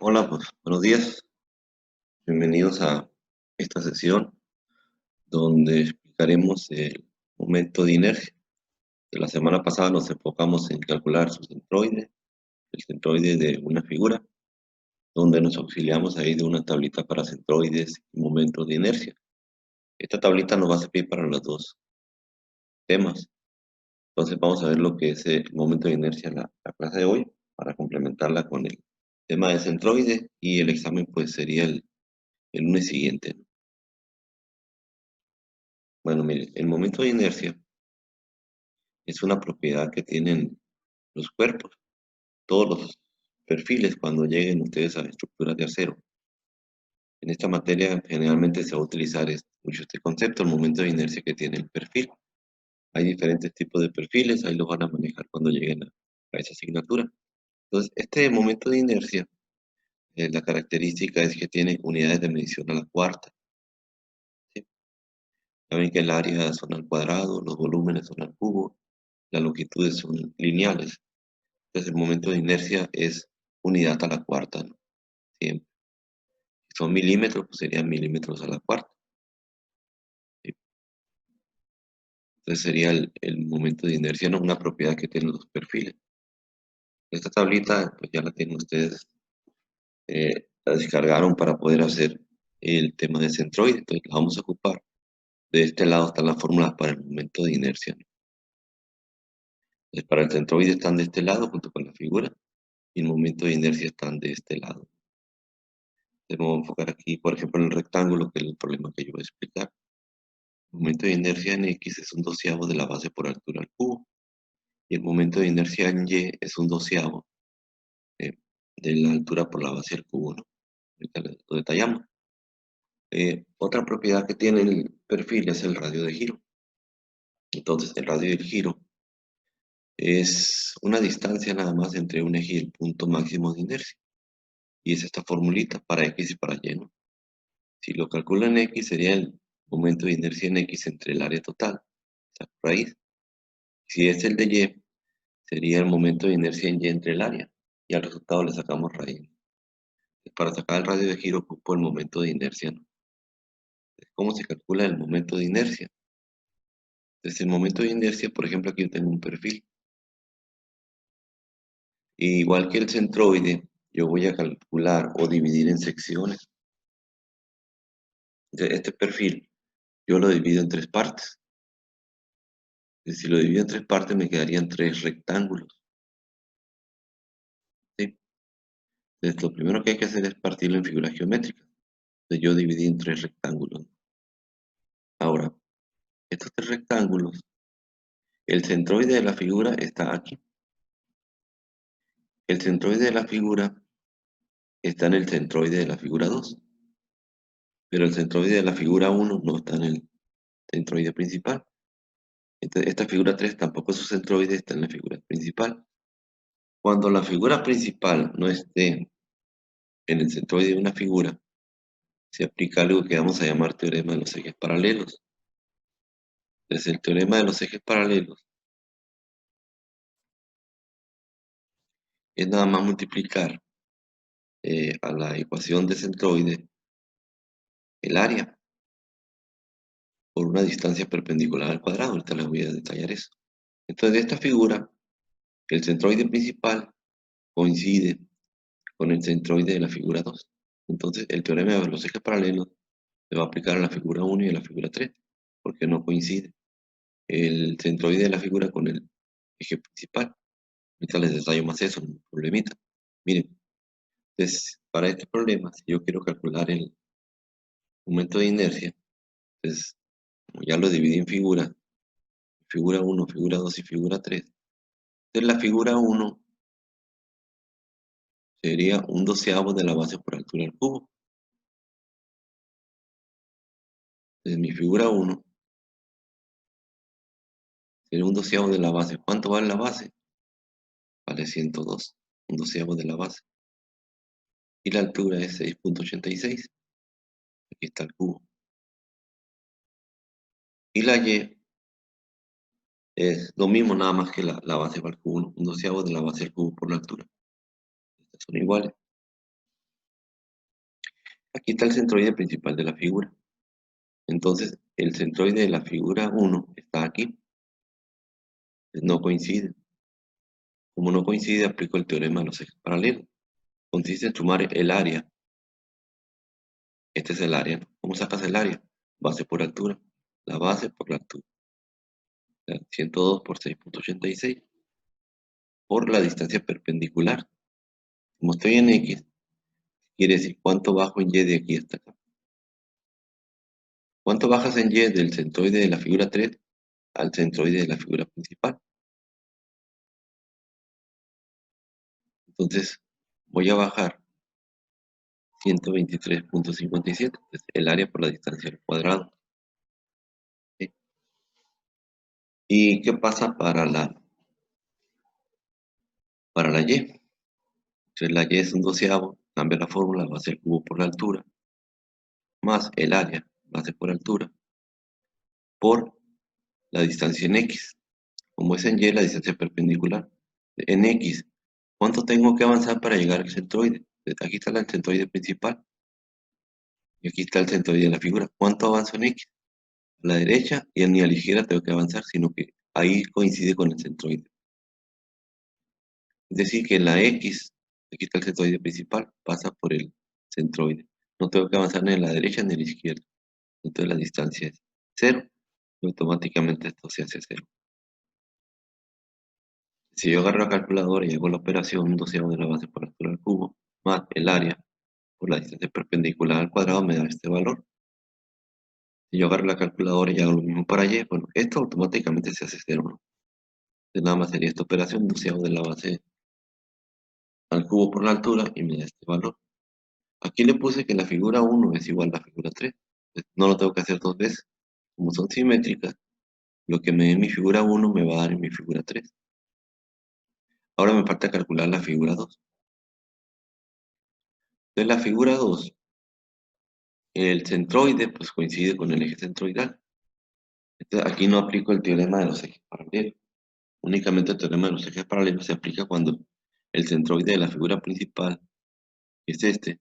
Hola, pues buenos días. Bienvenidos a esta sesión donde explicaremos el momento de inercia. De la semana pasada nos enfocamos en calcular su centroide, el centroide de una figura, donde nos auxiliamos ahí de una tablita para centroides y momentos de inercia. Esta tablita nos va a servir para los dos temas. Entonces vamos a ver lo que es el momento de inercia en la clase de hoy, para complementarla con el tema de centroide, y el examen pues sería el lunes siguiente. Bueno, mire, el momento de inercia es una propiedad que tienen los cuerpos, todos los perfiles cuando lleguen ustedes a estructuras de acero. En esta materia generalmente se va a utilizar mucho este concepto, el momento de inercia que tiene el perfil. Hay diferentes tipos de perfiles, ahí los van a manejar cuando lleguen a esa asignatura. Entonces, este momento de inercia, la característica es que tiene unidades de medición a la cuarta, ¿sí? Saben que el área son al cuadrado, los volúmenes son al cubo, las longitudes son lineales. Entonces, el momento de inercia es unidad a la cuarta, ¿no? Siempre. Si son milímetros, pues serían milímetros a la cuarta, ¿sí? Entonces sería el momento de inercia, no una propiedad que tienen los perfiles. Esta tablita, pues ya la tienen ustedes, la descargaron para poder hacer el tema de centroide. Entonces la vamos a ocupar. De este lado están las fórmulas para el momento de inercia, ¿no? Entonces, para el centroide están de este lado junto con la figura, y el momento de inercia están de este lado. Entonces me voy a enfocar aquí, por ejemplo, en el rectángulo, que es el problema que yo voy a explicar. El momento de inercia en X es un doceavo de la base por altura al cubo, y el momento de inercia en Y es un doceavo eh, de la altura por la base al cubo, ¿no? Ahorita lo detallamos. Otra propiedad que tiene el perfil es el radio de giro. Entonces, el radio de giro es una distancia nada más entre un eje y el punto máximo de inercia. Y es esta formulita para X y para Y, ¿no? Si lo calcula en X, sería el momento de inercia en X entre el área total, o sea, raíz. Si es el de Y, sería el momento de inercia en Y entre el área, y al resultado le sacamos raíz. Para sacar el radio de giro ocupo el momento de inercia, ¿no? ¿Cómo se calcula el momento de inercia? Entonces, el momento de inercia, por ejemplo, aquí yo tengo un perfil. Igual que el centroide, yo voy a calcular o dividir en secciones. Este perfil, yo lo divido en tres partes. Si lo divido en tres partes, me quedarían tres rectángulos, ¿sí? Entonces, lo primero que hay que hacer es partirlo en figuras geométricas. Entonces, yo dividí en tres rectángulos. Ahora, estos tres rectángulos, el centroide de la figura está aquí. El centroide de la figura está en el centroide de la figura 2, pero el centroide de la figura 1 no está en el centroide principal. Entonces, esta figura 3 tampoco su centroide está en la figura principal. Cuando la figura principal no esté en el centroide de una figura, se aplica algo que vamos a llamar teorema de los ejes paralelos. Entonces, el teorema de los ejes paralelos es nada más multiplicar a la ecuación de centroide el área por una distancia perpendicular al cuadrado. Ahorita les voy a detallar eso. Entonces, de esta figura, el centroide principal coincide con el centroide de la figura 2. Entonces, el teorema de los ejes paralelos se va a aplicar a la figura 1 y a la figura 3, porque no coincide el centroide de la figura con el eje principal. Ahorita les detallo más eso, un problemita. Miren, entonces, para este problema, si yo quiero calcular el momento de inercia, entonces, como ya lo dividí en figuras, figura 1, figura 2 y figura 3, entonces la figura 1 sería un doceavo de la base por altura al cubo. Entonces, mi figura 1 sería un doceavo de la base. ¿Cuánto vale la base? Vale 102, un doceavo de la base. Y la altura es 6,86. Aquí está el cubo. Y la Y es lo mismo, nada más que la base va al cubo, ¿no? Un doceavo de la base al cubo por la altura. Estas son iguales. Aquí está el centroide principal de la figura. Entonces, el centroide de la figura 1 está aquí. No coincide. Como no coincide, aplico el teorema de los ejes paralelos. Consiste en sumar el área. Este es el área, ¿no? ¿Cómo sacas el área? Base por altura. La base por la altura. O sea, 102 por 6,86 por la distancia perpendicular. Como estoy en X, quiere decir cuánto bajo en Y de aquí hasta acá. ¿Cuánto bajas en Y del centroide de la figura 3 al centroide de la figura principal? Entonces, voy a bajar 123,57, es el área por la distancia al cuadrado. ¿Sí? ¿Y qué pasa para la Y? Entonces la Y es un doceavo, cambia la fórmula, base al cubo por la altura, más el área, base por altura, por la distancia en X. Como es en Y, la distancia perpendicular. En X, ¿cuánto tengo que avanzar para llegar al centroide? Aquí está el centroide principal y aquí está el centroide de la figura. ¿Cuánto avanzo en X? A la derecha y ni a la izquierda tengo que avanzar, sino que ahí coincide con el centroide. Es decir, que en la X, aquí está el centroide principal, pasa por el centroide. No tengo que avanzar ni a la derecha ni a la izquierda. Entonces la distancia es cero. Y automáticamente esto se hace cero. Si yo agarro la calculadora y hago la operación, un doceavo de la base por altura al cubo, más el área por la distancia perpendicular al cuadrado, me da este valor. Si yo agarro la calculadora y hago lo mismo para y, bueno, esto automáticamente se hace cero, ¿no? Entonces nada más sería esta operación, doceavo de la base al cubo por la altura y me da este valor. Aquí le puse que la figura 1 es igual a la figura 3. No lo tengo que hacer dos veces. Como son simétricas, lo que me dé en mi figura 1 me va a dar en mi figura 3. Ahora me falta calcular la figura 2. De la figura 2, el centroide pues coincide con el eje centroidal. Entonces, aquí no aplico el teorema de los ejes paralelos. Únicamente el teorema de los ejes paralelos se aplica cuando el centroide de la figura principal, que es este,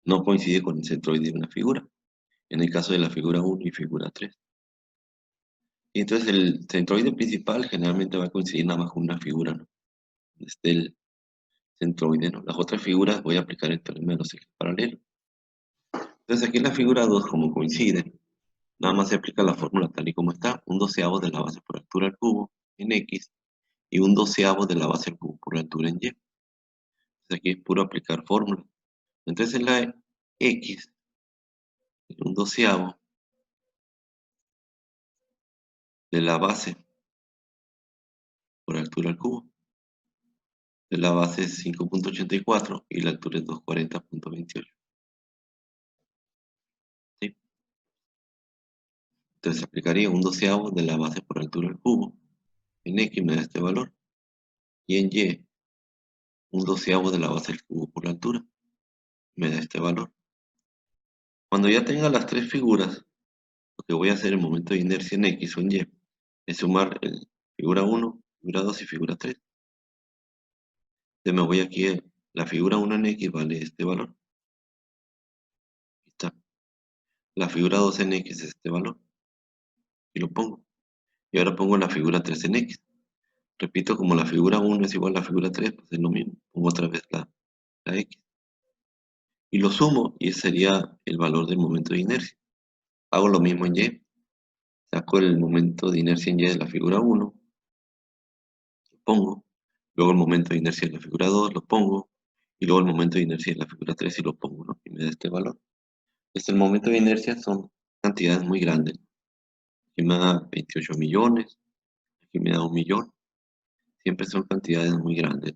no coincide con el centroide de una figura. En el caso de la figura 1 y figura 3. Y entonces el centroide principal generalmente va a coincidir nada más con una figura, ¿no? Donde esté el centroide, ¿no? Las otras figuras voy a aplicar el teorema de los ejes paralelos. Entonces aquí en la figura 2, como coincide, nada más se aplica la fórmula tal y como está, un doceavo de la base por altura al cubo en X y un doceavo de la base al cubo por altura en Y. Entonces aquí es puro aplicar fórmula. Entonces en la X, un doceavo de la base por altura al cubo. De la base es 5,84 y la altura es 240,28. ¿Sí? Entonces aplicaría un doceavo de la base por altura al cubo. En X me da este valor. Y en Y, un doceavo de la base al cubo por la altura. Me da este valor. Cuando ya tenga las tres figuras, lo que voy a hacer en el momento de inercia en X o en Y es sumar el figura 1, figura 2 y figura 3. Entonces me voy aquí, la figura 1 en X vale este valor. Aquí está. La figura 2 en X es este valor. Y lo pongo. Y ahora pongo la figura 3 en X. Repito, como la figura 1 es igual a la figura 3, pues es lo mismo. Pongo otra vez la X. Y lo sumo y ese sería el valor del momento de inercia. Hago lo mismo en Y. Saco el momento de inercia en Y de la figura 1, lo pongo. Luego el momento de inercia en la figura 2, lo pongo. Y luego el momento de inercia en la figura 3 y lo pongo, ¿no? Y me da este valor. El momento de inercia son cantidades muy grandes. Aquí me da 28 millones, aquí me da 1 millón. Siempre son cantidades muy grandes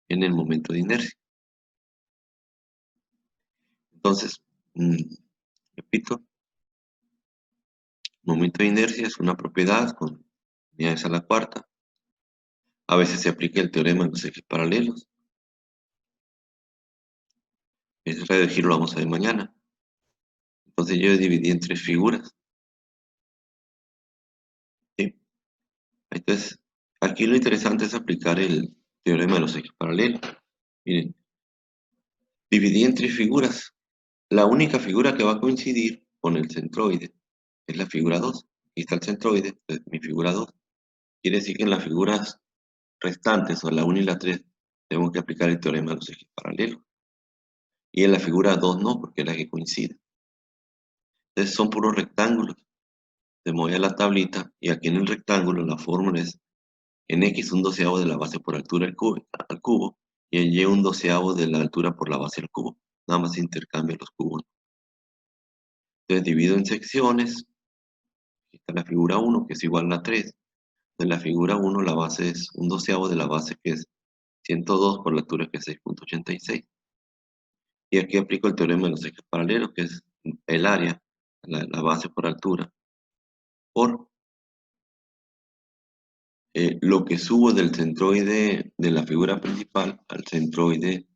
en el momento de inercia. Entonces, repito, momento de inercia es una propiedad con unidades a la cuarta. A veces se aplica el teorema de los ejes paralelos. Ese radio de giro lo vamos a ver mañana. Entonces yo dividí en tres figuras. ¿Sí? Entonces, aquí lo interesante es aplicar el teorema de los ejes paralelos. Miren, dividí en tres figuras. La única figura que va a coincidir con el centroide es la figura 2. Aquí está el centroide, es mi figura 2. Quiere decir que en las figuras restantes, o la 1 y la 3, tengo que aplicar el teorema de los ejes paralelos. Y en la figura 2 no, porque es la que coincide. Entonces son puros rectángulos. Se mueve a la tablita y aquí en el rectángulo la fórmula es en x un doceavo de la base por altura al cubo y en y un doceavo de la altura por la base al cubo. Nada más intercambio los cubos. Entonces divido en secciones. Aquí está la figura 1, que es igual a 3. En la figura 1 la base es un doceavo de la base, que es 102 por la altura, que es 6,86. Y aquí aplico el teorema de los ejes paralelos, que es el área, la base por altura, por lo que subo del centroide de la figura principal al centroide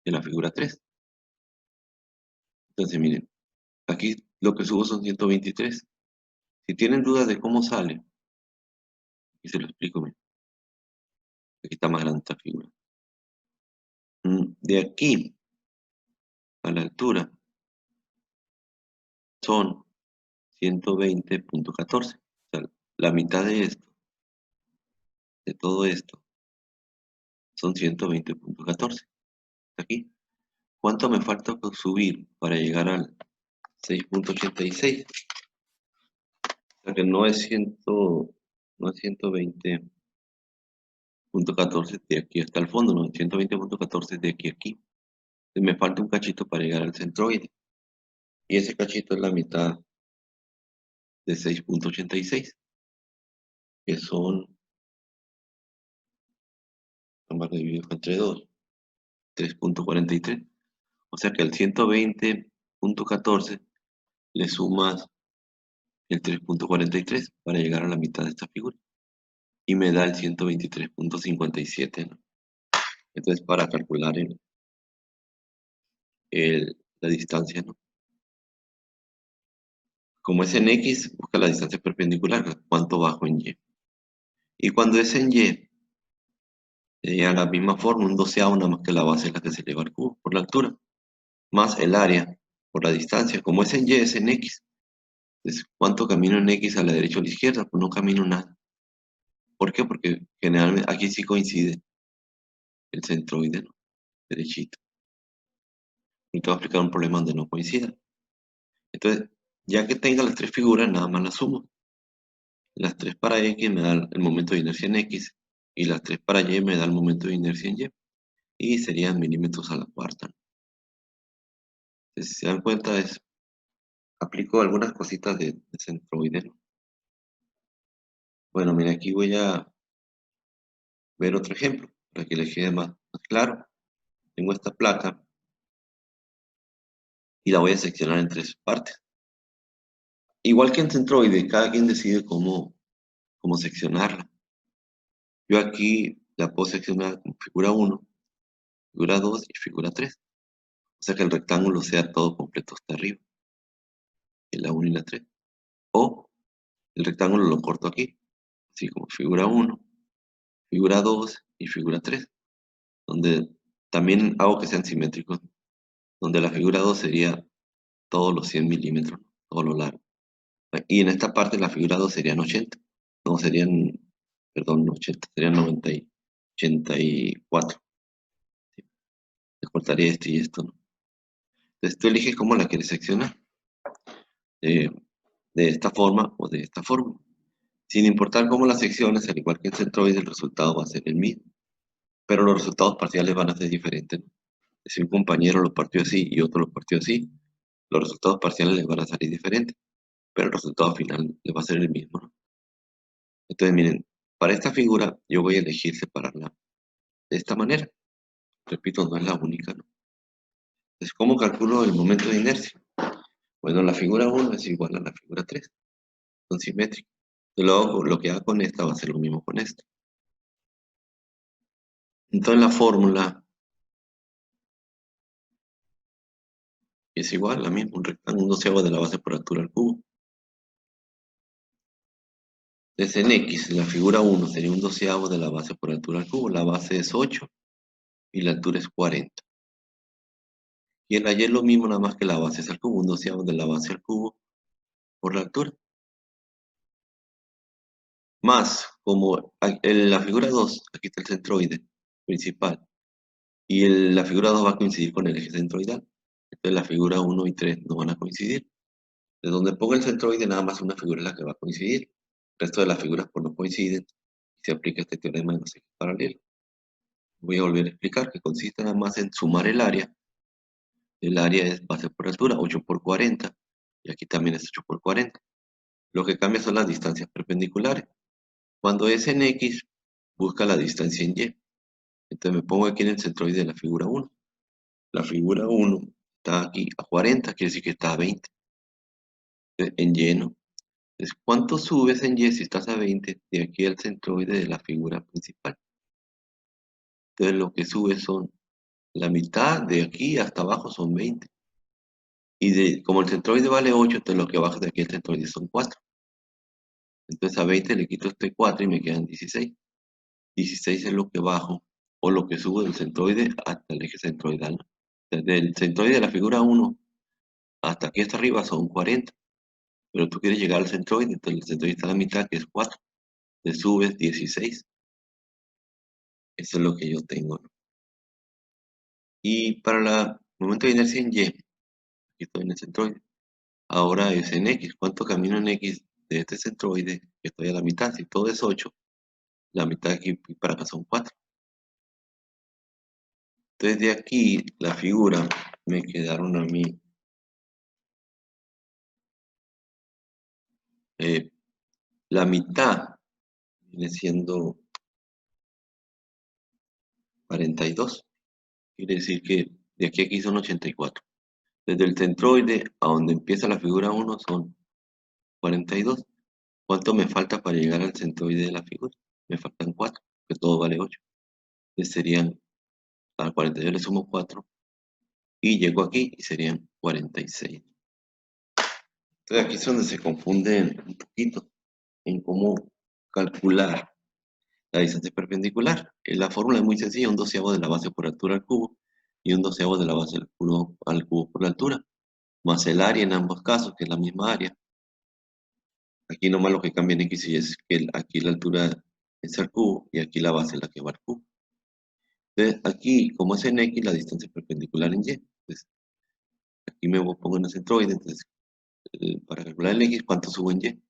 de la figura 3. Entonces, miren, aquí lo que subo son 123. Si tienen dudas de cómo sale, y se lo explico, miren. Aquí está más grande esta figura. De aquí a la altura son 120,14. O sea, la mitad de esto, de todo esto, son 120,14. Aquí. ¿Cuánto me falta por subir para llegar al 6,86? O sea que no es 120,14 de aquí hasta el fondo, no, 120,14 de aquí a aquí. Entonces me falta un cachito para llegar al centroide. Y ese cachito es la mitad de 6,86, que son, vamos a dividir entre 2, 3,43. O sea que al 120,14 le sumas el 3,43 para llegar a la mitad de esta figura. Y me da el 123,57, ¿no? Entonces, para calcular la distancia, ¿no? Como es en X, busca la distancia perpendicular, cuánto bajo en Y. Y cuando es en Y, sería la misma forma, un doceavo, nada más que la base es la que se eleva al cubo por la altura, más el área por la distancia. Como es en Y, es en X. Entonces, ¿cuánto camino en X a la derecha o a la izquierda? Pues no camino nada. ¿Por qué? Porque generalmente aquí sí coincide el centroide, ¿no? Derechito. Y te voy a explicar un problema donde no coincida. Entonces, ya que tenga las tres figuras, nada más las sumo. Las 3 para X me dan el momento de inercia en X y las 3 para Y me da el momento de inercia en Y. Y serían milímetros a la cuarta. Entonces, si se dan cuenta, aplico algunas cositas de centroide, ¿no? Bueno, mira, aquí voy a ver otro ejemplo para que les quede más claro. Tengo esta placa y la voy a seccionar en 3 partes. Igual que en centroide, cada quien decide cómo seccionarla. Yo aquí la puedo seccionar como figura 1, figura 2 y figura 3. O sea que el rectángulo sea todo completo hasta arriba, en la 1 y la 3. O el rectángulo lo corto aquí, así como figura 1, figura 2 y figura 3, donde también hago que sean simétricos, donde la figura 2 sería todos los 100 milímetros, todo lo largo. Y en esta parte la figura 2 serían 80, no serían, perdón, no 80, serían 90 y 84. Le cortaría esto y esto, ¿no? Entonces tú eliges cómo la quieres seccionar, de, de esta forma o de esta forma. Sin importar cómo las secciones, al igual que en centroide, el resultado va a ser el mismo. Pero los resultados parciales van a ser diferentes, ¿no? Si un compañero lo partió así y otro lo partió así, los resultados parciales les van a salir diferentes, pero el resultado final le va a ser el mismo, ¿no? Entonces, miren, para esta figura yo voy a elegir separarla de esta manera. Repito, no es la única, ¿no? Entonces, ¿cómo calculo el momento de inercia? Bueno, la figura 1 es igual a la figura 3, son simétricos. Luego, lo que haga con esta va a ser lo mismo con esta. Entonces, la fórmula es igual, la misma, un rectángulo, un doceavo de la base por altura al cubo. Entonces en X, la figura 1 sería un doceavo de la base por altura al cubo. La base es 8 y la altura es 40. Y en la Y es lo mismo, nada más que la base es al cubo, un doceavo de la base al cubo por la altura. Más, como en la figura 2 aquí está el centroide principal, y la figura 2 va a coincidir con el eje centroidal. Entonces la figura 1 y 3 no van a coincidir. De donde ponga el centroide, nada más una figura es la que va a coincidir. El resto de las figuras pues no coinciden y se aplica este teorema de los ejes paralelos. Voy a volver a explicar que consiste nada más en sumar el área. El área es base por altura, 8 por 40, y aquí también es 8 por 40. Lo que cambia son las distancias perpendiculares. Cuando es en X, busca la distancia en Y. Entonces me pongo aquí en el centroide de la figura 1. La figura 1 está aquí a 40, quiere decir que está a 20. En Y no. Entonces, ¿cuánto subes en Y si estás a 20 de aquí al centroide de la figura principal? Entonces lo que subes son la mitad de aquí hasta abajo son 20. Y como el centroide vale 8, entonces lo que baja de aquí al centroide son 4. Entonces a 20 le quito este 4 y me quedan 16. 16 es lo que bajo o lo que subo del centroide hasta el eje centroidal, ¿no? Desde el centroide de la figura 1 hasta aquí hasta arriba son 40. Pero tú quieres llegar al centroide, entonces el centroide está a la mitad, que es 4. Le subes 16. Eso es lo que yo tengo, ¿no? Y para el momento de inercia en Y, aquí estoy en el centroide. Ahora es en X. ¿Cuánto camino en X de este centroide? Que estoy a la mitad. Si todo es 8, la mitad de aquí para acá son 4. Entonces de aquí, la figura, me quedaron a mí eh, la mitad, viene siendo 42. Quiere decir que de aquí a aquí son 84. Desde el centroide a donde empieza la figura 1 son 42. ¿Cuánto me falta para llegar al centroide de la figura? Me faltan 4, que todo vale 8. Entonces serían, a 42 le sumo 4 y llego aquí y serían 46. Entonces aquí es donde se confunden un poquito en cómo calcular la distancia perpendicular. La fórmula es muy sencilla, un doceavo de la base por altura al cubo y un doceavo de la base al cubo por la altura, más el área en ambos casos, que es la misma área. Aquí nomás lo que cambia en X y Y es que aquí la altura es al cubo y aquí la base es la que va al cubo. Entonces aquí, como es en X, la distancia es perpendicular en Y. Entonces aquí me pongo en el centroide, entonces para calcular el X, ¿cuánto subo en Y?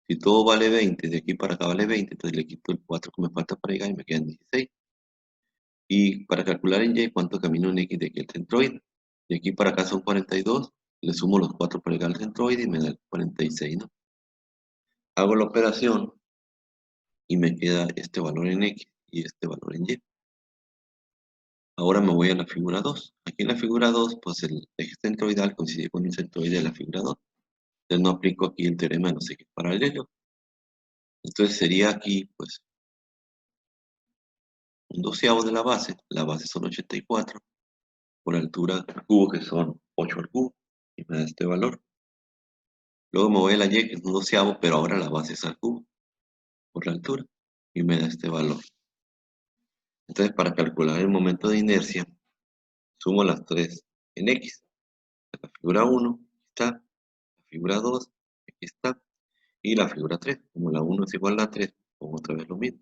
Si todo vale 20, de aquí para acá vale 20, entonces le quito el 4 que me falta para llegar y me quedan 16. Y para calcular en Y cuánto camino en X de aquí al centroide. De aquí para acá son 42, le sumo los 4 para llegar al centroide y me da 46, ¿no? Hago la operación y me queda este valor en X y este valor en Y. Ahora me voy a la figura 2. Aquí en la figura 2, pues el eje centroidal coincide con el centroide de la figura 2. Entonces no aplico aquí el teorema de los ejes paralelos. Entonces sería aquí, pues, un doceavo de la base son 84, por altura al cubo, que son 8 al cubo, y me da este valor. Luego me voy a la Y, que es un doceavo, pero ahora la base es al cubo, por la altura, y me da este valor. Entonces, para calcular el momento de inercia, sumo las tres en X. La figura 1, aquí está, la figura 2, aquí está, y la figura 3. Como la 1 es igual a la 3, pongo otra vez lo mismo.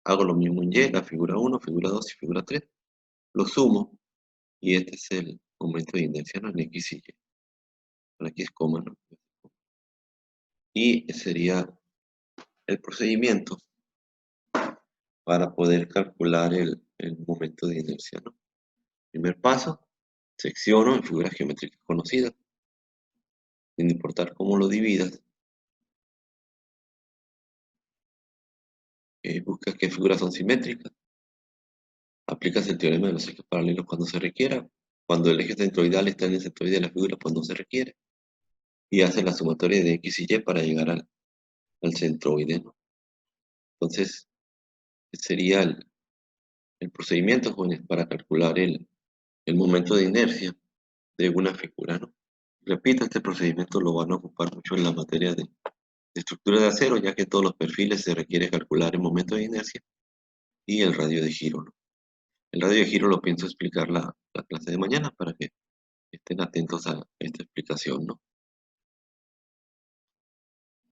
Hago lo mismo en Y, la figura 1, figura 2 y figura 3. Lo sumo, y este es el momento de inercia, ¿no? En X y Y. Por aquí es coma, ¿no? Y sería el procedimiento para poder calcular el momento de inercia, ¿no? Primer paso, secciono en figuras geométricas conocidas, sin importar cómo lo dividas. Buscas qué figuras son simétricas, aplicas el teorema de los ejes paralelos cuando se requiera, cuando el eje centroidal está en el centroide de la figura, pues no se requiere, y haces la sumatoria de X y Y para llegar al centroide, ¿no? Entonces, sería el procedimiento, jóvenes, para calcular el momento de inercia de una figura, ¿no? Repito, este procedimiento lo van a ocupar mucho en la materia de estructura de acero, ya que en todos los perfiles se requiere calcular el momento de inercia y el radio de giro, ¿no? El radio de giro lo pienso explicar la clase de mañana para que estén atentos a esta explicación, ¿no?